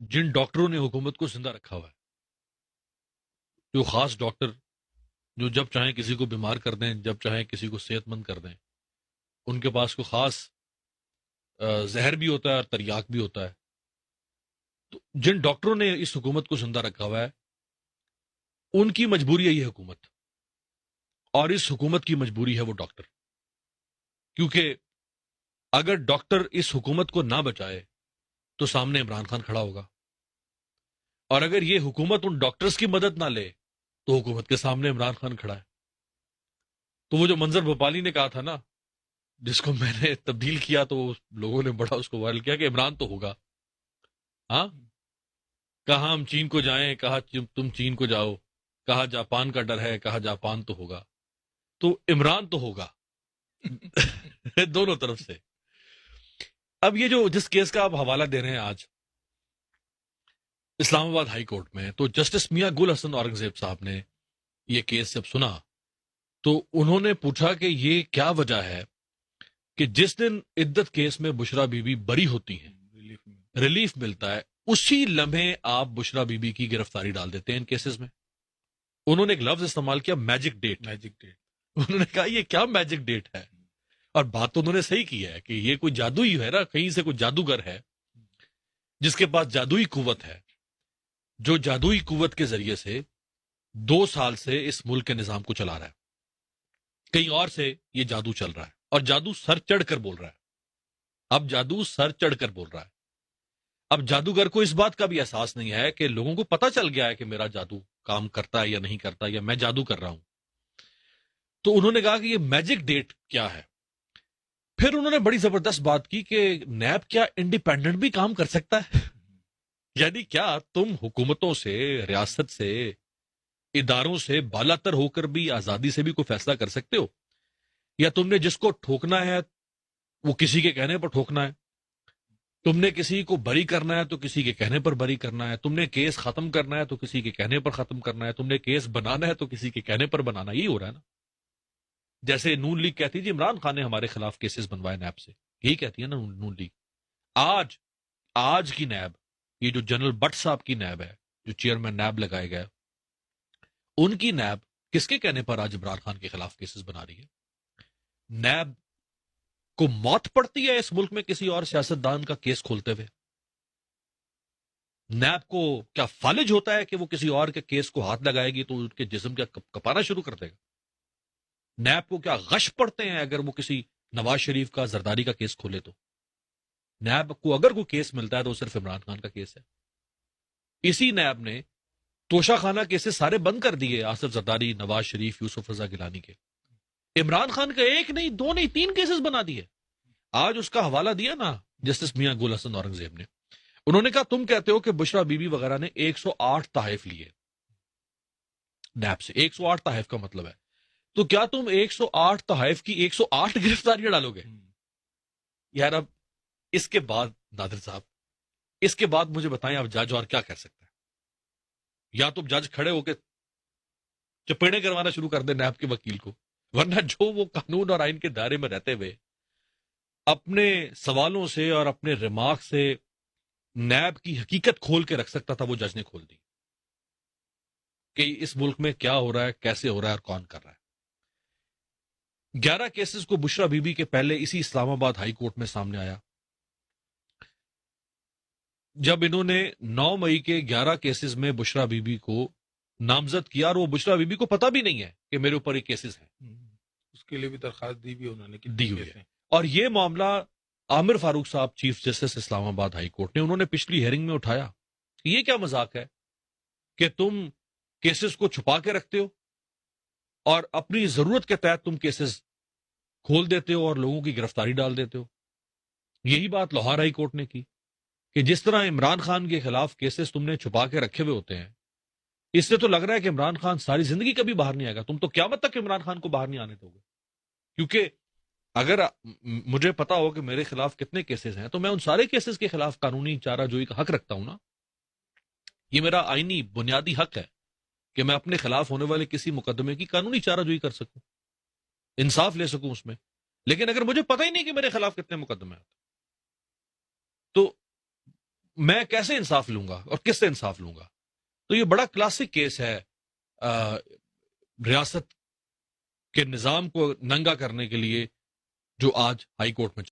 جن ڈاکٹروں نے حکومت کو زندہ رکھا ہوا ہے، جو خاص ڈاکٹر جو جب چاہیں کسی کو بیمار کر دیں، جب چاہیں کسی کو صحت مند کر دیں، ان کے پاس کوئی خاص زہر بھی ہوتا ہے اور تریاک بھی ہوتا ہے. تو جن ڈاکٹروں نے اس حکومت کو زندہ رکھا ہوا ہے، ان کی مجبوری ہے یہ حکومت، اور اس حکومت کی مجبوری ہے وہ ڈاکٹر. کیونکہ اگر ڈاکٹر اس حکومت کو نہ بچائے تو سامنے عمران خان کھڑا ہوگا، اور اگر یہ حکومت ان ڈاکٹرز کی مدد نہ لے تو حکومت کے سامنے عمران خان کھڑا ہے. تو وہ جو منظر بھوپالی نے کہا تھا نا، جس کو میں نے تبدیل کیا تو لوگوں نے بڑا اس کو وائرل کیا کہ عمران تو ہوگا. ہاں، کہا ہم چین کو جائیں، کہا تم چین کو جاؤ، کہا جاپان کا ڈر ہے، کہا جاپان تو ہوگا. تو عمران تو ہوگا دونوں طرف سے. اب یہ جو جس کیس کا آپ حوالہ دے رہے ہیں آج اسلام آباد ہائی کورٹ میں، تو جسٹس میاں گل حسن اورنگزیب صاحب نے یہ کیس جب سنا تو انہوں نے پوچھا کہ یہ کیا وجہ ہے کہ جس دن عدت کیس میں بشرا بی بی بری ہوتی ہیں، ریلیف ملتا ہے، اسی لمحے آپ بشرا بی بی کی گرفتاری ڈال دیتے ہیں ان کیسز میں. انہوں نے ایک لفظ استعمال کیا، میجک ڈیٹ. انہوں نے کہا یہ کیا میجک ڈیٹ ہے، اور بات تو انہوں نے صحیح کی ہے کہ یہ کوئی جادوئی ہے نا، کہیں سے کوئی جادوگر ہے جس کے پاس جادوئی قوت ہے، جو جادوئی قوت کے ذریعے سے 2 سال سے اس ملک کے نظام کو چلا رہا ہے. کہیں اور سے یہ جادو چل رہا ہے، اور جادو سر چڑھ کر بول رہا ہے. اب جادو سر چڑھ کر بول رہا ہے. اب جادوگر کو اس بات کا بھی احساس نہیں ہے کہ لوگوں کو پتہ چل گیا ہے کہ میرا جادو کام کرتا ہے یا نہیں کرتا، یا میں جادو کر رہا ہوں. تو انہوں نے کہا کہ یہ میجک ڈیٹ کیا ہے. پھر انہوں نے بڑی زبردست بات کی کہ نیب کیا انڈیپینڈنٹ بھی کام کر سکتا ہے؟ یعنی کیا تم حکومتوں سے، ریاست سے، اداروں سے بالا تر ہو کر بھی آزادی سے بھی کوئی فیصلہ کر سکتے ہو؟ یا تم نے جس کو ٹھوکنا ہے وہ کسی کے کہنے پر ٹھوکنا ہے؟ تم نے کسی کو بری کرنا ہے تو کسی کے کہنے پر بری کرنا ہے؟ تم نے کیس ختم کرنا ہے تو کسی کے کہنے پر ختم کرنا ہے؟ تم نے کیس بنانا ہے تو کسی کے کہنے پر بنانا. یہی ہو رہا ہے نا. جیسے نون لیگ کہتی جی عمران خان نے ہمارے خلاف کیسز بنوائے نیب سے، یہی کہتی ہے نا نون لیگ. آج کی نیب، یہ جو جنرل بٹ صاحب کی نیب ہے، جو چیئرمین نیب لگائے گئے، ان کی نیب کس کے کہنے پر آج عمران خان کے خلاف کیسز بنا رہی ہے؟ نیب کو موت پڑتی ہے اس ملک میں کسی اور سیاستدان کا کیس کھولتے ہوئے؟ نیب کو کیا فالج ہوتا ہے کہ وہ کسی اور کے کیس کو ہاتھ لگائے گی تو ان کے جسم کیا کپانا شروع کر دے گا؟ نیب کو کیا غش پڑتے ہیں اگر وہ کسی نواز شریف کا، زرداری کا کیس کھولے تو؟ نیب کو اگر کوئی کیس ملتا ہے تو صرف عمران خان کا کیس ہے. اسی نیب نے توشہ خانہ کیسز سارے بند کر دیے، آصف زرداری، نواز شریف، یوسف رضا گیلانی کے. عمران خان کا 1 نہیں 2 نہیں 3 کیسز بنا دیے. آج اس کا حوالہ دیا نا جسٹس میاں گل حسن اورنگزیب نے. انہوں نے کہا تم کہتے ہو کہ بشرا بی بی وغیرہ نے 108 تحائف لیے نیب سے. 108 تحائف کا مطلب ہے تو کیا تم 108 تحائف کی 108 گرفتاریاں ڈالو گے؟ یار اب اس کے بعد نادر صاحب، اس کے بعد مجھے بتائیں اب جج اور کیا کر سکتا ہے؟ یا تو جج کھڑے ہو کے چپیڑے کروانا شروع کر دے نیب کے وکیل کو، ورنہ جو وہ قانون اور آئین کے دائرے میں رہتے ہوئے اپنے سوالوں سے اور اپنے ریمارک سے نیب کی حقیقت کھول کے رکھ سکتا تھا، وہ جج نے کھول دی کہ اس ملک میں کیا ہو رہا ہے، کیسے ہو رہا ہے اور کون کر رہا ہے. 11 کیسز کو بشرا بی بی کے پہلے اسی اسلام آباد ہائی کورٹ میں سامنے آیا. جب انہوں نے 9 مئی کے 11 کیسز میں بشرا بی بی کو نامزد کیا، اور وہ بشرا بی بی کو پتہ بھی نہیں ہے کہ میرے اوپر یہ کیسز ہیں، اس کے لیے بھی درخواست دی بھی انہوں نے دی ہوئی ہے. اور یہ معاملہ عامر فاروق صاحب چیف جسٹس اسلام آباد ہائی کورٹ نے انہوں نے پچھلی ہیئرنگ میں اٹھایا. یہ کیا مذاق ہے کہ تم کیسز کو چھپا کے رکھتے ہو اور اپنی ضرورت کے تحت تم کیسز کھول دیتے ہو اور لوگوں کی گرفتاری ڈال دیتے ہو. یہی بات لاہور ہائی کورٹ نے کی کہ جس طرح عمران خان کے خلاف کیسز تم نے چھپا کے رکھے ہوئے ہوتے ہیں، اس سے تو لگ رہا ہے کہ عمران خان ساری زندگی کبھی باہر نہیں آئے گا. تم تو قیامت تک عمران خان کو باہر نہیں آنے دو گے. کیونکہ اگر مجھے پتا ہو کہ میرے خلاف کتنے کیسز ہیں تو میں ان سارے کیسز کے خلاف قانونی چارہ جوئی کا حق رکھتا ہوں نا. یہ میرا آئینی بنیادی حق ہے کہ میں اپنے خلاف ہونے والے کسی مقدمے کی قانونی چارہ جوئی کر سکوں، انصاف لے سکوں اس میں. لیکن اگر مجھے پتہ ہی نہیں کہ میرے خلاف کتنے مقدمے ہیں تو میں کیسے انصاف لوں گا اور کس سے انصاف لوں گا؟ تو یہ بڑا کلاسک کیس ہے ریاست کے نظام کو ننگا کرنے کے لیے جو آج ہائی کورٹ میں